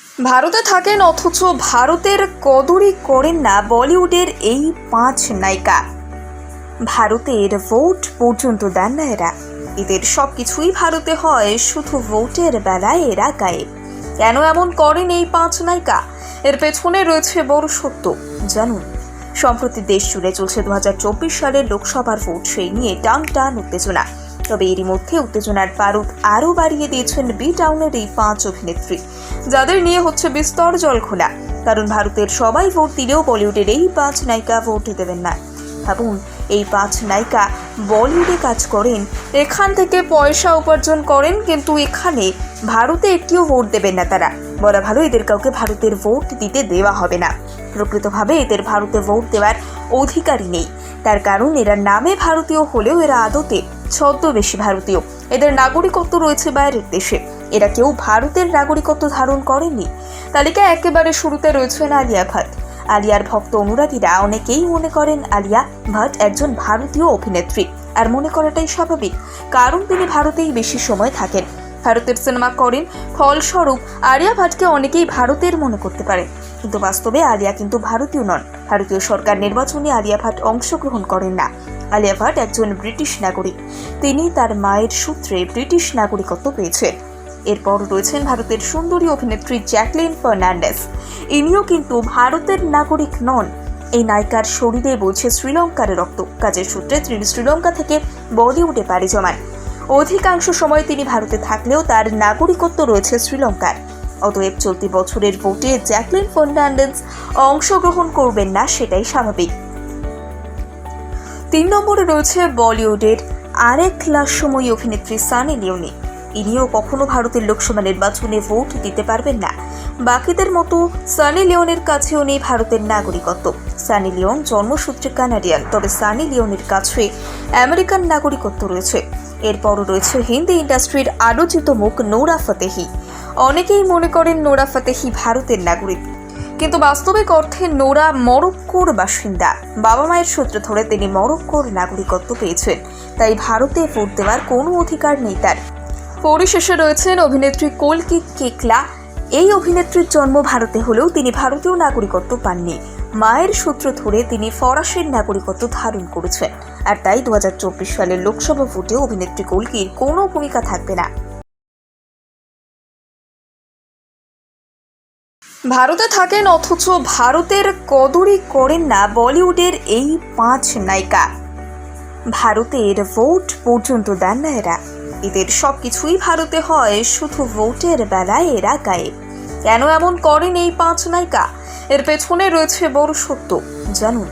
ভারতে থাকেন অথচ ভারতের কদরই করেন না বলিউডের এই 5 নায়িকা। ভারতের ভোট পর্যন্ত দেন না এরা। এদের সবকিছুই ভারতে হয়, শুধু ভোটের বেলায় এরা গায়েব। কেন এমন করেন এই 5 নায়িকা? এর পেছনে রয়েছে বড় সত্য, জানুন। সম্প্রতি দেশ জুড়ে চলছে 2024 সালের লোকসভার ভোট, সেই নিয়ে টান উত্তেজনা। তবে এরই মধ্যে উত্তেজনার পারদ আরও বাড়িয়ে দিয়েছেন বি টাউনের এই 5 অভিনেত্রী, যাদের নিয়ে হচ্ছে বিস্তর জলখোলা। কারণ ভারতের সবাই ভোট দিলেও বলিউডের এই 5 নায়িকা ভোট দেবেন না। ভাবুন, এই 5 নায়িকা বলিউডে কাজ করেন, এখান থেকে পয়সা উপার্জন করেন, কিন্তু এখানে ভারতে একটিও ভোট দেবেন না তারা। বলা ভালো, এদের কাউকে ভারতের ভোট দিতে দেওয়া হবে না। প্রকৃতভাবে এদের ভারতে ভোট দেওয়ার অধিকারই নেই। তার কারণ এরা নামে ভারতীয় হলেও এরা আদতে ছদ্মবেশী ভারতীয়। এদের নাগরিকত্ব রয়েছে বাইরের দেশে। এরা কেউ ভারতের নাগরিকত্ব ধারণ করেননি। তালিকায় একেবারে শুরুতে রয়েছেন আলিয়া ভাট। আলিয়ার ভক্ত অনুরাগীরা অনেকেই মনে করেন আলিয়া ভাট একজন ভারতীয় অভিনেত্রী, আর মনে করাটাই স্বাভাবিক, কারণ তিনি ভারতেই বেশি সময় থাকেন, ভারতের সিনেমা করেন। ফলস্বরূপ আলিয়া ভাটকে অনেকেই ভারতের মনে করতে পারে, কিন্তু বাস্তবে আলিয়া কিন্তু ভারতীয় নন। ভারতীয় সরকার নির্বাচনে আলিয়া ভাট অংশগ্রহণ করেন না। আলিয়া ভাট একজন ব্রিটিশ নাগরিক। তিনি তার মায়ের সূত্রে ব্রিটিশ নাগরিকত্ব পেয়েছেন। এরপর রয়েছেন ভারতের সুন্দরী অভিনেত্রী জ্যাকলিন ফার্নান্ডেজ। ইনিও কিন্তু ভারতের নাগরিক নন। এই নায়িকার শরীরে বইছে শ্রীলঙ্কার রক্ত। কাজের সূত্রে তিনি শ্রীলঙ্কা থেকে বলিউডে পাড়ি জমান। অধিকাংশ সময় তিনি ভারতে থাকলেও তার নাগরিকত্ব রয়েছে শ্রীলঙ্কার। অতএব চলতি বছরের ভোটে জ্যাকলিন ফার্নান্ডেজ অংশগ্রহণ করবেন না, সেটাই স্বাভাবিক। 3 নম্বরে রয়েছে বলিউডের আরেক লাস্যময়ী অভিনেত্রী সানি লিওনি। ইনিও কখনো ভারতের লোকসভা নির্বাচনে ভোট দিতে পারবেন না। বাকিদের মতো সানি লিওনের কাছেও নেই ভারতের নাগরিকত্ব। সানি লিওন জন্মসূত্রে কানাডিয়ান, তবে সানি লিওনের কাছে আমেরিকান নাগরিকত্ব রয়েছে। এরপরও রয়েছে হিন্দি ইন্ডাস্ট্রির আলোচিত মুখ নোরা ফতেহি। অনেকেই মনে করেন নোরা ফতেহি ভারতের নাগরিক, কিন্তু বাস্তবিক অর্থে নোরা মরক্কোর বাসিন্দা। বাবা মায়ের সূত্র ধরে তিনি মরক্কোর নাগরিকত্ব পেয়েছেন, তাই ভারতে ভোট দেওয়ার কোনো অধিকার নেই তার। পরিশেষে রয়েছেন অভিনেত্রী কল্কি কেকলা। এই অভিনেত্রীর জন্ম ভারতে হলেও তিনি ভারতীয় নাগরিকত্ব পাননি। মায়ের সূত্র ধরে তিনি ফরাসির নাগরিকত্ব ধারণ করেছেন, আর তাই 2024 সালের লোকসভা ভোটে অভিনেত্রী কল্কির কোনো ভূমিকা থাকবে না। ভারতে থাকেন অথচ ভারতের কদরই করেন না বলিউডের এই 5 নায়িকা। ভারতের ভোট পর্যন্ত দেন না এরা। এদের সবকিছুই ভারতে হয়, শুধু ভোটের বেলায় এরা গায়েব। কেন এমন করেন এই 5 নায়িকা? এর পেছনে রয়েছে বড় সত্য, জানুন।